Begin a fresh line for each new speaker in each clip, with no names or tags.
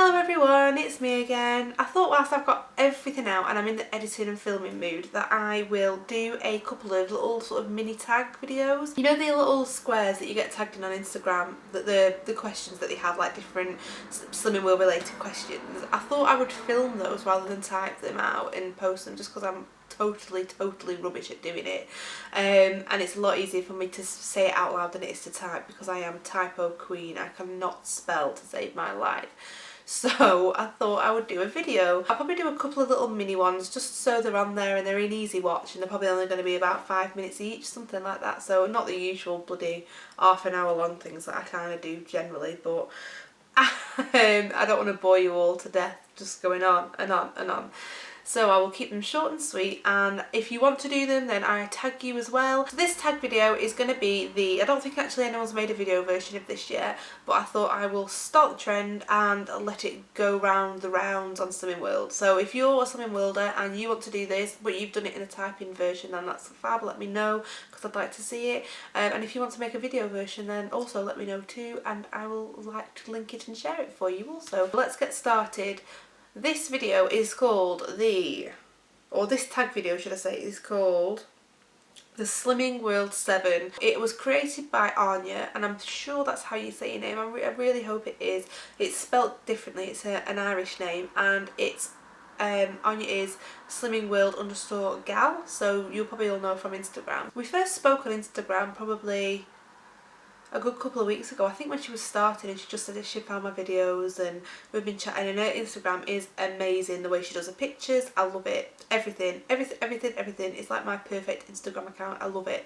Hello everyone, it's me again. I thought whilst I've got everything out and I'm in the editing and filming mood that I will do a couple of little sort of mini tag videos. You know the little squares that you get tagged in on Instagram, that the questions that they have, like different Slimming World related questions. I thought I would film those rather than type them out and post them, just because I'm totally rubbish at doing it, and it's a lot easier for me to say it out loud than it is to type, because I am typo queen. I cannot spell to save my life. So I thought I would do a video. I'll probably do a couple of little mini ones just so they're on there and they're in easy watch, and they're probably only going to be about 5 minutes each, something like that. So not the usual bloody half an hour long things that I kind of do generally, but I don't want to bore you all to death just going on and on and on. So I will keep them short and sweet, and if you want to do them then I tag you as well. So this tag video is going to be I don't think actually anyone's made a video version of this yet, but I thought I will start the trend and let it go round the rounds on Slimming World. So if you're a Slimming Worlder and you want to do this but you've done it in a typing version, then that's fab, let me know, because I'd like to see it. And if you want to make a video version then also let me know too, and I will like to link it and share it for you also. Let's get started. This video is called this tag video should I say, is called the Slimming World 7. It was created by Anya, and I'm sure that's how you say your name. I really hope it is. It's spelt differently, it's an Irish name, and it's Anya is slimmingworld_gal, so you'll probably all know from Instagram. We first spoke on Instagram probably a good couple of weeks ago, I think, when she was starting, and she just said that she found my videos and we've been chatting, and her Instagram is amazing. The way she does her pictures, I love it. Everything. It's like my perfect Instagram account. I love it.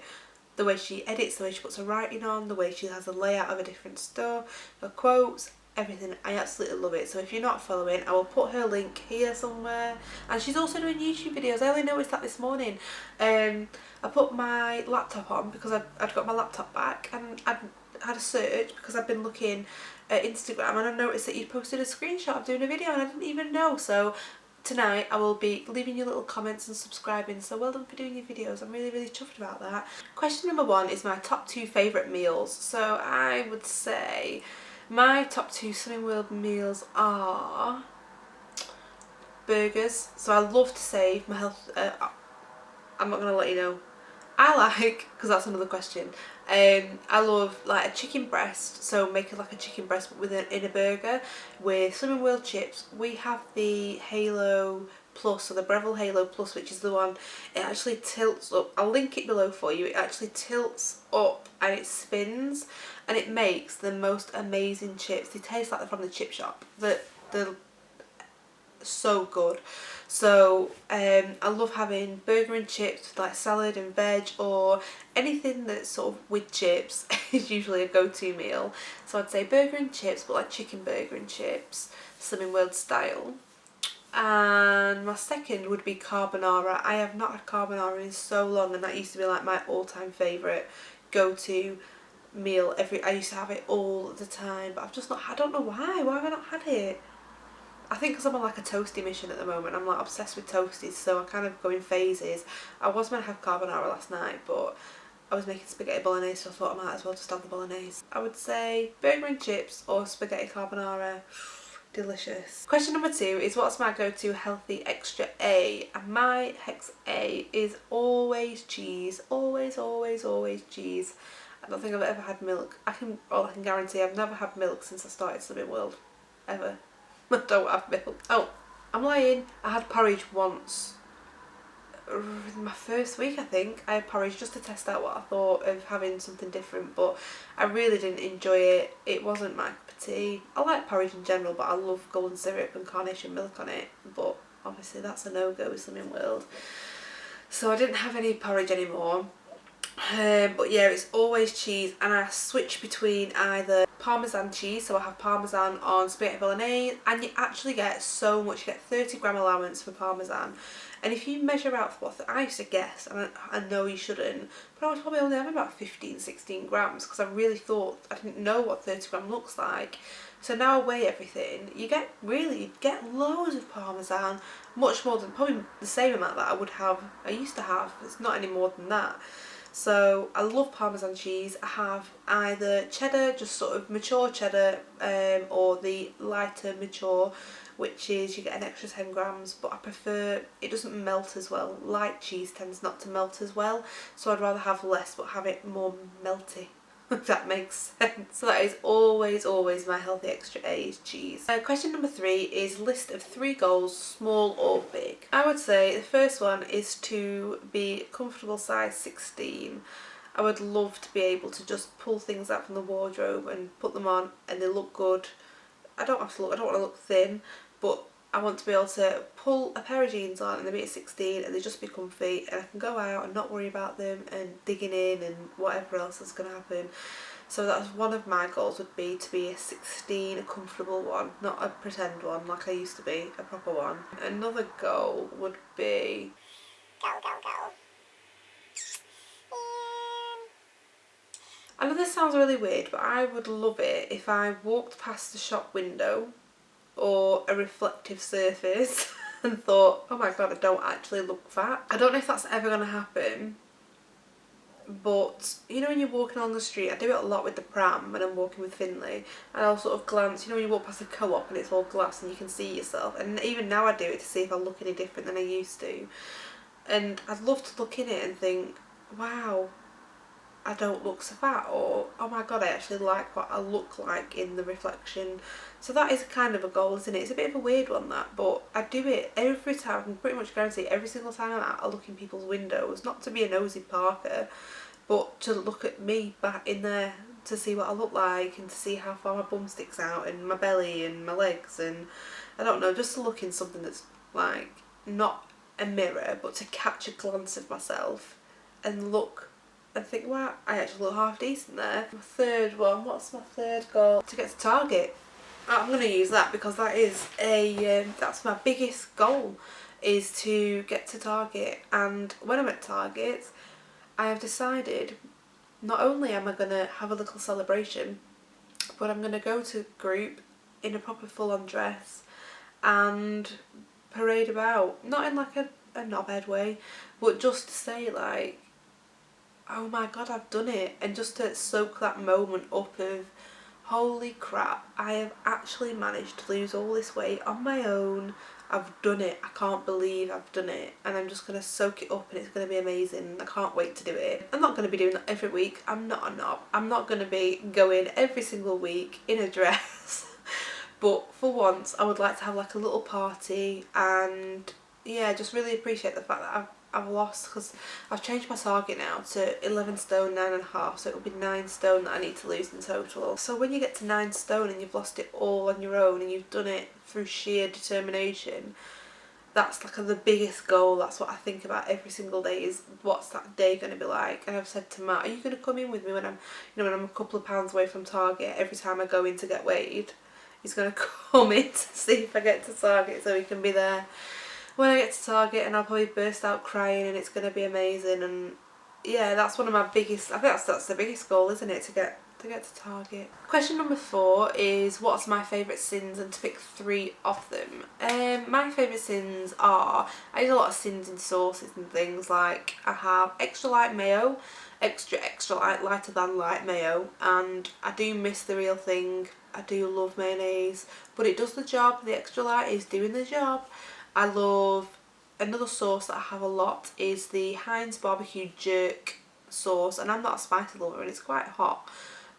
The way she edits, the way she puts her writing on, the way she has a layout of her different stuff, her quotes, everything. I absolutely love it. So if you're not following, I will put her link here somewhere. And she's also doing YouTube videos. I only noticed that this morning. I put my laptop on because I'd got my laptop back, and I'd had a search because I've been looking at Instagram, and I noticed that you'd posted a screenshot of doing a video and I didn't even know. So tonight I will be leaving you little comments and subscribing, so well done for doing your videos. I'm really chuffed about that. Question number 1 is my top 2 favourite meals. So I would say my top 2 Slimming World meals are burgers. So I love to save my health. I'm not going to let you know. I like, because that's another question, I love like a chicken breast, so making like a chicken breast but in a burger with Slimming World chips. We have the Halo Plus, or the Breville Halo Plus, which is the one, it actually tilts up. I'll link it below for you. It actually tilts up and it spins, and it makes the most amazing chips. They taste like they're from the chip shop. They're so good. So I love having burger and chips with like salad and veg, or anything that's sort of with chips is usually a go-to meal. So I'd say burger and chips, but like chicken burger and chips, Slimming World style. And my second would be carbonara. I have not had carbonara in so long, and that used to be like my all-time favourite go-to meal. I used to have it all the time, but I've just not, I don't know why have I not had it? I think because I'm on like a toasty mission at the moment. I'm like obsessed with toasties, so I kind of go in phases. I was meant to have carbonara last night, but I was making spaghetti bolognese, so I thought I might as well just have the bolognese. I would say burger and chips or spaghetti carbonara. Delicious. Question number 2 is what's my go-to healthy extra A, and my hex A is always cheese. Always cheese. I don't think I've ever had milk. I can guarantee I've never had milk since I started Slimming World. Ever. I don't have milk. Oh, I'm lying. I had porridge once. In my first week, I think. I had porridge just to test out what I thought of having something different, but I really didn't enjoy it. It wasn't my cup of tea. I like porridge in general, but I love golden syrup and carnation milk on it, but obviously that's a no-go with Slimming World. So I didn't have any porridge anymore. But yeah, it's always cheese, and I switch between either Parmesan cheese, so I have Parmesan on spaghetti bolognese, and you actually get so much. You get 30-gram allowance for Parmesan, and if you measure out for what I used to guess, and I know you shouldn't, but I was probably only having about 15-16 grams, because I really thought, I didn't know what 30 gram looks like. So now I weigh everything, you get loads of Parmesan, much more than, probably the same amount that I used to have. It's not any more than that. So I love Parmesan cheese. I have either cheddar, just sort of mature cheddar, or the lighter mature, which is you get an extra 10 grams, but I prefer, it doesn't melt as well. Light cheese tends not to melt as well, so I'd rather have less but have it more melty. If that makes sense. So that is always my healthy extra A is cheese. Question number 3 is list of 3 goals, small or big. I would say the first one is to be comfortable size 16. I would love to be able to just pull things out from the wardrobe and put them on and they look good. I don't want to look thin, but I want to be able to pull a pair of jeans on and they be at 16 and they just be comfy and I can go out and not worry about them and digging in and whatever else is going to happen. So that's one of my goals, would be to be a 16, a comfortable one, not a pretend one like I used to be, a proper one. Another goal would be... Go. I know this sounds really weird, but I would love it if I walked past the shop window or a reflective surface and thought, oh my god, I don't actually look fat. I don't know if that's ever going to happen, but you know when you're walking along the street, I do it a lot with the pram when I'm walking with Finley, and I'll sort of glance, you know when you walk past a co-op and it's all glass and you can see yourself, and even now I do it to see if I look any different than I used to, and I'd love to look in it and think, wow, I don't look so fat, or oh my god, I actually like what I look like in the reflection. So that is kind of a goal, isn't it? It's a bit of a weird one, that, but I do it every time. I can pretty much guarantee every single time I'm out, I look in people's windows, not to be a nosy Parker, but to look at me back in there to see what I look like and to see how far my bum sticks out and my belly and my legs, and I don't know, just to look in something that's like not a mirror, but to catch a glance of myself and look and think, wow, I actually look half decent there. My third one, what's my third goal? To get to Target. I'm going to use that because that is that's my biggest goal, is to get to Target. And when I'm at Target, I have decided not only am I going to have a little celebration, but I'm going to go to group in a proper full-on dress and parade about. Not in like a knobhead way, but just to say like, oh my god, I've done it, and just to soak that moment up of, holy crap, I have actually managed to lose all this weight on my own. I've done it. I can't believe I've done it, and I'm just going to soak it up and it's going to be amazing. I can't wait to do it. I'm not going to be doing that every week. I'm not a knob. I'm not going to be going every single week in a dress. But for once, I would like to have like a little party and yeah, just really appreciate the fact that I've lost, because I've changed my target now to 11 stone 9.5, so it'll be 9 stone that I need to lose in total. So when you get to 9 stone and you've lost it all on your own and you've done it through sheer determination, that's like the biggest goal. That's what I think about every single day, is what's that day going to be like. And I've said to Matt, are you going to come in with me when I'm, you know, when I'm a couple of pounds away from Target, every time I go in to get weighed? He's going to come in to see if I get to Target so he can be there when I get to Target, and I'll probably burst out crying and it's going to be amazing. And yeah, that's one of my biggest, I think that's the biggest goal, isn't it, to get to Target. Question number 4 is what's my favourite sins, and to pick 3 of them. My favourite sins are, I use a lot of sins in sauces and things, like I have extra light mayo, extra light, lighter than light mayo, and I do miss the real thing. I do love mayonnaise, but it does the job. The extra light is doing the job. I love, another sauce that I have a lot is the Heinz barbecue jerk sauce, and I'm not a spicy lover and it's quite hot,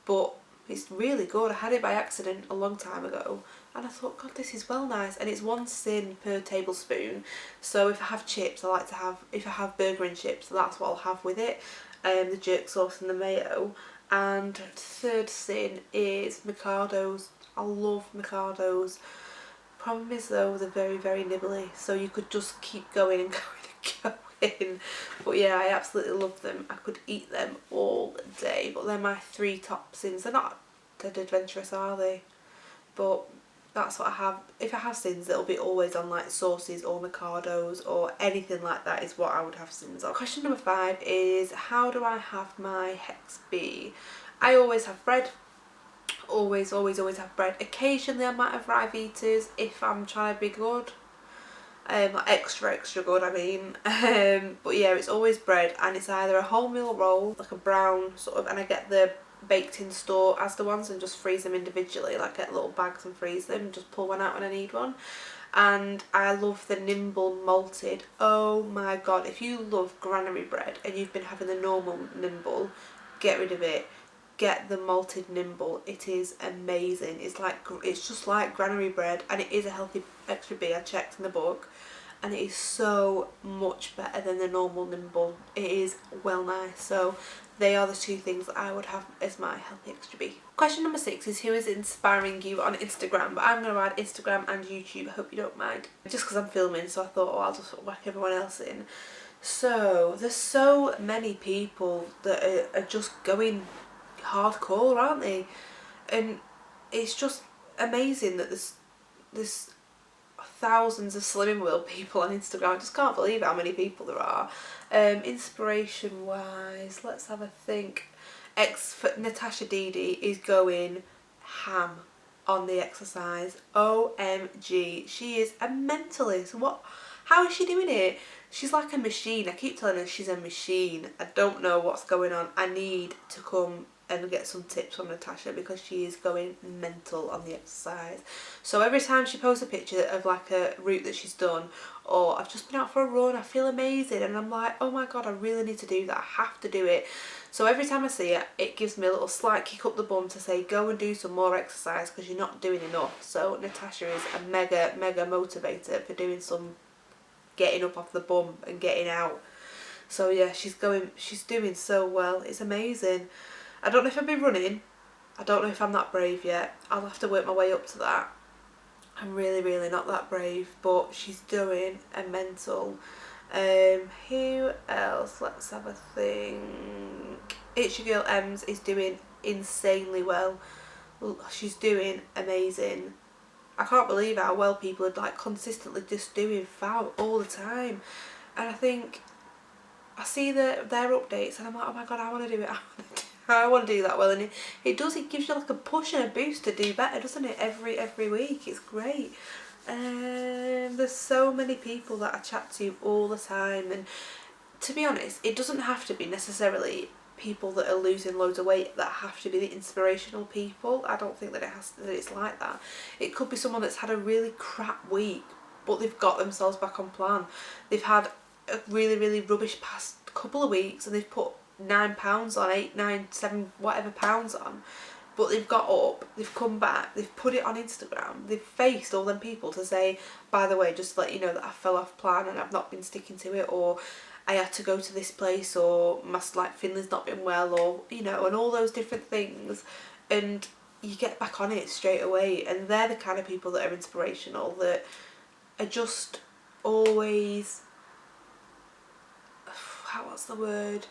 but it's really good. I had it by accident a long time ago and I thought, god, this is well nice, and it's 1 sin per tablespoon. So if I have chips, I like to have, if I have burger and chips, that's what I'll have with it, the jerk sauce and the mayo. And third sin is Micados. I love Micados. Problem is though, they're very, very nibbly, so you could just keep going and going and going. But yeah, I absolutely love them. I could eat them all day. But they're my 3 top sins. They're not that adventurous, are they? But that's what I have. If I have sins, it'll be always on like sauces or Micados or anything like that is what I would have sins on. Question number 5 is, how do I have my Hex B? I always have bread. Always have bread. Occasionally I might have Rivitas if I'm trying to be good. like extra good I mean. But yeah, it's always bread, and it's either a wholemeal roll, like a brown sort of, and I get the baked in store as the ones and just freeze them individually, like get little bags and freeze them and just pull one out when I need one. And I love the Nimble malted. Oh my god, if you love granary bread and you've been having the normal Nimble, get rid of it. Get the malted Nimble. It is amazing. It's just like granary bread, and it is a healthy extra B. I checked in the book, and it is so much better than the normal Nimble. It is well nice. So they are the two things that I would have as my healthy extra B. Question number 6 is, who is inspiring you on Instagram? But I'm going to add Instagram and YouTube. I hope you don't mind. Just because I'm filming, so I thought, oh, I'll just whack everyone else in. So there's so many people that are just going hardcore, aren't they? And it's just amazing that there's thousands of Slimming World people on Instagram. I just can't believe how many people there are. Inspiration wise, let's have a think. Natasha Didi is going ham on the exercise. OMG, she is a mentalist. How is she doing it? She's like a machine. I keep telling her she's a machine. I don't know what's going on. I need to come and get some tips from Natasha, because she is going mental on the exercise. So every time she posts a picture of like a route that she's done, or I've just been out for a run, I feel amazing, and I'm like, oh my god, I really need to do that. I have to do it. So every time I see it, it gives me a little slight kick up the bum to say, go and do some more exercise, because you're not doing enough. So Natasha is a mega motivator for doing some getting up off the bum and getting out. So yeah, she's doing so well. It's amazing. I don't know if I'll be running. I don't know if I'm that brave yet. I'll have to work my way up to that. I'm really not that brave, but she's doing a mental. Who else? Let's have a think. It's Your Girl Ems is doing insanely well. She's doing amazing. I can't believe how well people are like consistently just doing foul all the time. And I think I see their updates and I'm like, oh my god, I want to do it. I want to do that well, and it gives you like a push and a boost to do better, doesn't it, every week. It's great. There's so many people that I chat to all the time, and to be honest, it doesn't have to be necessarily people that are losing loads of weight that have to be the inspirational people. I don't think that it's like that. It could be someone that's had a really crap week, but they've got themselves back on plan. They've had a really rubbish past couple of weeks, and they've put 9 pounds on, 8, 9, 7, whatever pounds on, but they've got up, they've come back, they've put it on Instagram, they've faced all them people to say, by the way, just to let you know that I fell off plan and I've not been sticking to it, or I had to go to this place, or my Finley's not been well, or you know, and all those different things, and you get back on it straight away. And they're the kind of people that are inspirational, that are just always, what's the word,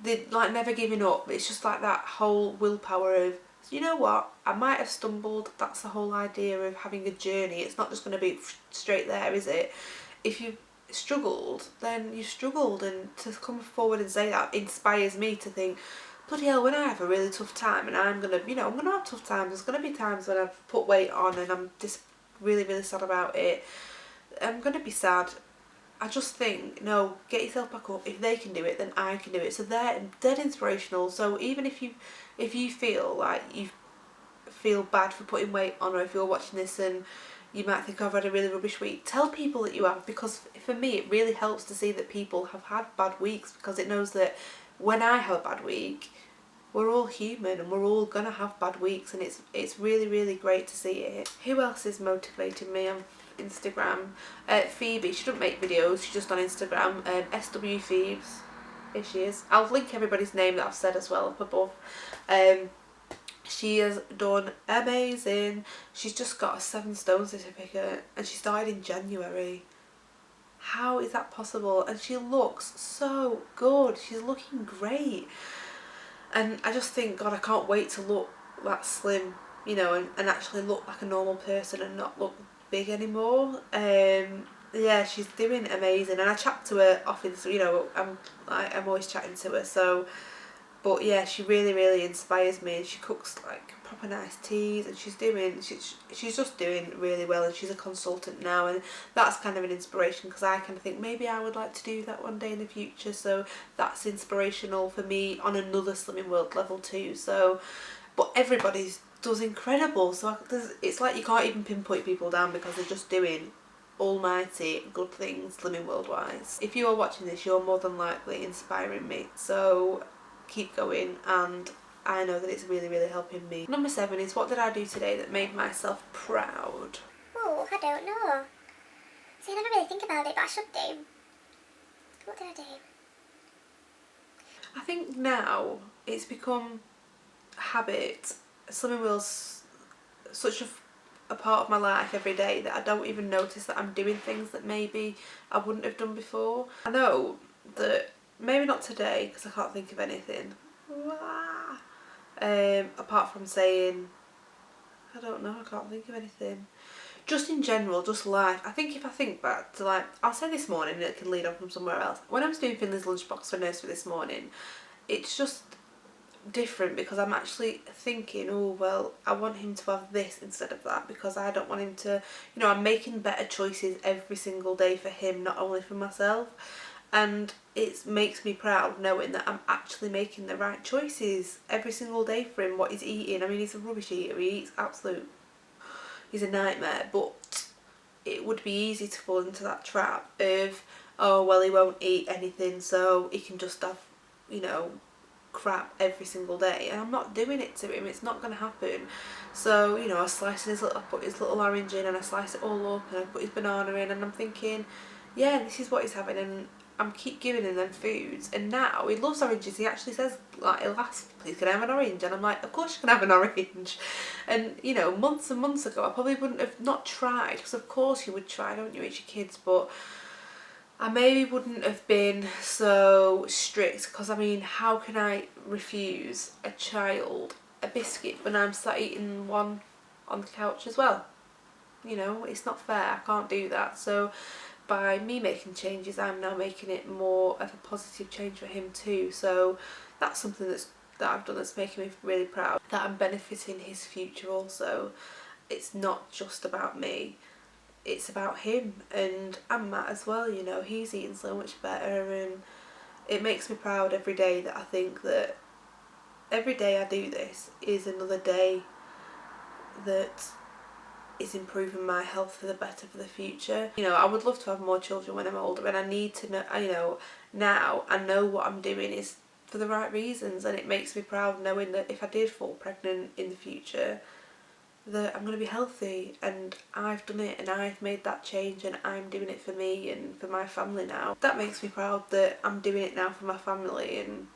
they're like never giving up. It's just like that whole willpower of, you know what, I might have stumbled. That's the whole idea of having a journey. It's not just going to be straight there, is it? If you've struggled, then you've struggled, and to come forward and say that inspires me to think, bloody hell, when I have a really tough time, and I'm gonna have tough times, there's gonna be times when I've put weight on and I'm just really sad about it. I'm gonna be sad. I just think, no, get yourself back up. If they can do it, then I can do it. So they're dead inspirational. So even if you feel like you feel bad for putting weight on, or if you're watching this and you might think, I've had a really rubbish week, tell people that you have, because for me it really helps to see that people have had bad weeks, because it knows that when I have a bad week, we're all human and we're all gonna have bad weeks, and it's really great to see it. Who else is motivating me on Instagram? Phoebe. She doesn't make videos, she's just on Instagram. SW Phoebes, here she is. I'll link everybody's name that I've said as well up above. She has done amazing. She's just got a 7 stone certificate, and she started in January. How is that possible? And she looks so good. She's looking great. And I just think, God, I can't wait to look that slim, you know, and actually look like a normal person and not look big anymore. Yeah, she's doing amazing, and I chat to her often, so you know, I'm always chatting to her. So, but yeah, she really inspires me, and she cooks like proper nice teas, and she's just doing really well, and she's a consultant now, and that's kind of an inspiration, because I kind of think maybe I would like to do that one day in the future. So that's inspirational for me on another Slimming World level too. So, but everybody's does incredible, so it's like you can't even pinpoint people down, because they're just doing almighty good things Slimming World wise. If you are watching this, you're more than likely inspiring me, so keep going, and I know that it's really, really helping me. Number 7 is, what did I do today that made myself proud?
Oh, I don't know. See, I never really think about it, but I should do. What did I do?
I think now it's become a habit. Slimming World's such a part of my life every day that I don't even notice that I'm doing things that maybe I wouldn't have done before. I know that maybe not today, because I can't think of anything. Apart from saying, I don't know, I can't think of anything. Just in general, just life. I think if I think back to, like, I'll say this morning, and it can lead on from somewhere else. When I was doing Finley's lunchbox for nursery this morning, it's just different, because I'm actually thinking, oh well, I want him to have this instead of that, because I don't want him to, you know, I'm making better choices every single day for him, not only for myself. And it makes me proud knowing that I'm actually making the right choices every single day for him, what he's eating. I mean, he's a rubbish eater, he eats he's a nightmare, but it would be easy to fall into that trap of, oh well, he won't eat anything, so he can just have, you know, crap every single day, and I'm not doing it to him. It's not going to happen. So, you know, I put his little orange in, and I slice it all up, and I put his banana in, and I'm thinking, yeah, this is what he's having, and I'm keep giving him them foods. And now he loves oranges. He actually says, like, he'll ask, please can I have an orange, and I'm like, of course you can have an orange. And you know, months and months ago I probably wouldn't have not tried, because of course you would try, don't you, it's your kids, but I maybe wouldn't have been so strict, because I mean, how can I refuse a child a biscuit when I'm sat eating one on the couch as well? You know, it's not fair, I can't do that. So by me making changes, I'm now making it more of a positive change for him too. So that's something that I've done that's making me really proud, that I'm benefiting his future also. It's not just about me, it's about him, and Matt as well, you know, he's eating so much better, and it makes me proud every day that I think that every day I do this is another day that is improving my health for the better for the future. You know, I would love to have more children when I'm older, and I need to know, you know, now I know what I'm doing is for the right reasons, and it makes me proud knowing that if I did fall pregnant in the future, that I'm going to be healthy, and I've done it, and I've made that change, and I'm doing it for me and for my family now. That makes me proud that I'm doing it now for my family. And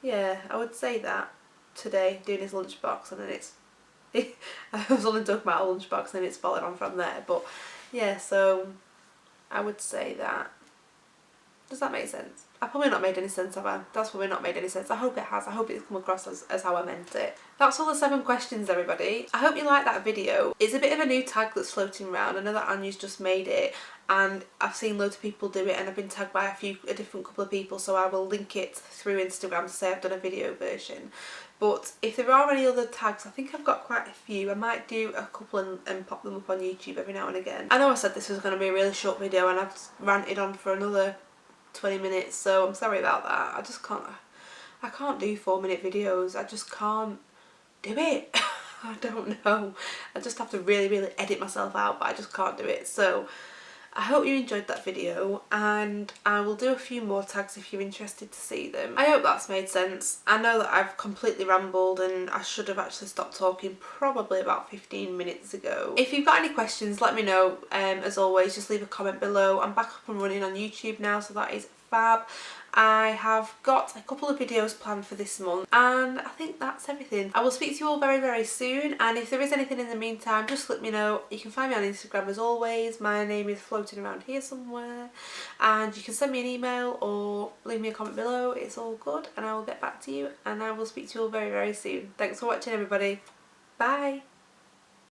yeah, I would say that today, doing his lunchbox, and then I was only talking about a lunchbox, and then it's followed on from there. But yeah, so I would say that. Does that make sense? I've probably not made any sense, have I? That's probably not made any sense. I hope it has. I hope it's come across as how I meant it. That's all the 7 questions, everybody. I hope you liked that video. It's a bit of a new tag that's floating around. I know that Anya's just made it, and I've seen loads of people do it, and I've been tagged by a different couple of people, so I will link it through Instagram to say I've done a video version. But if there are any other tags, I think I've got quite a few. I might do a couple and pop them up on YouTube every now and again. I know I said this was going to be a really short video, and I've ranted on for another 20 minutes, so I'm sorry about that. I can't do 4-minute videos. I just can't do it. I don't know. I just have to really, really edit myself out, but I just can't do it. So I hope you enjoyed that video, and I will do a few more tags if you're interested to see them. I hope that's made sense. I know that I've completely rambled, and I should have actually stopped talking probably about 15 minutes ago. If you've got any questions, let me know. As always, just leave a comment below. I'm back up and running on YouTube now, so that is fab. I have got a couple of videos planned for this month, and I think that's everything. I will speak to you all very, very soon, and if there is anything in the meantime, just let me know. You can find me on Instagram as always. My name is floating around here somewhere, and you can send me an email or leave me a comment below. It's all good, and I will get back to you, and I will speak to you all very, very soon. Thanks for watching, everybody. Bye.